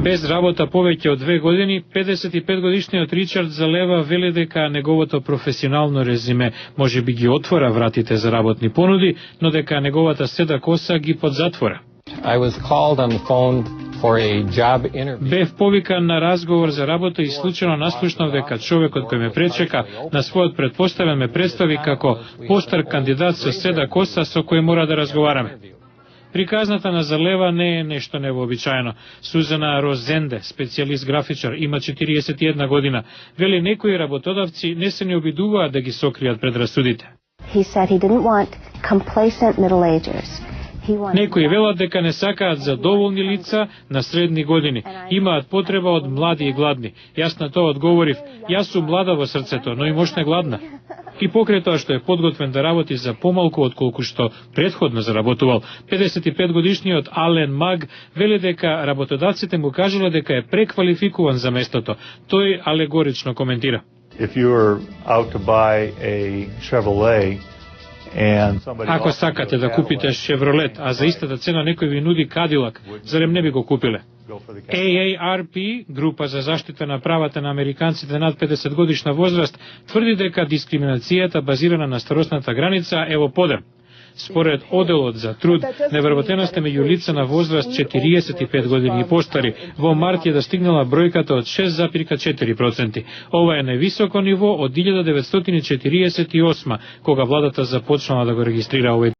Без работа повеќе од 2 години, 55-годишниот Ричард Залева вели дека неговото професионално резиме може би ги отвора вратите за работни понуди, но дека неговата седа коса ги подзатвора. Бев повикан на разговор за работа и случајно наслушнав дека човекот кој ме пречека на својот претпоставен ме представи како постар кандидат со седа коса со кој мора да разговараме. Приказната на Залева не е нешто невообичаено. Сузана Розенде, специјалист графичар, има 41 година. Вели некои работодавци не се не обидуваат да ги сокријат предрасудите. Некои велат дека не сакаат задоволни лица на средни години. Имаат потреба од млади и гладни. Јас на тоа одговорив, јас сум млада во срцето, но и мощна гладна. И покрај тоа што е подготвен да работи за помалку отколку што претходно заработувал, 55-годишниот Ален Маг вели дека работодавците му кажале дека е преквалификуван за местото. Тој алегорично коментира. Ако сакате да купите Шевролет, а за истата цена некој ви нуди Кадилак, зарем не би го купиле? AARP, група за заштита на правата на американците над 50 годишна возраст, тврди дека дискриминацијата базирана на старосната граница е во подем. Според Оделот за труд, невработеноста меѓу лица на возраст 45 години и постари во март ја достигнала бројката од 6,4%. Ова е највисоко ниво од 1948, кога владата започнала да го регистрира овој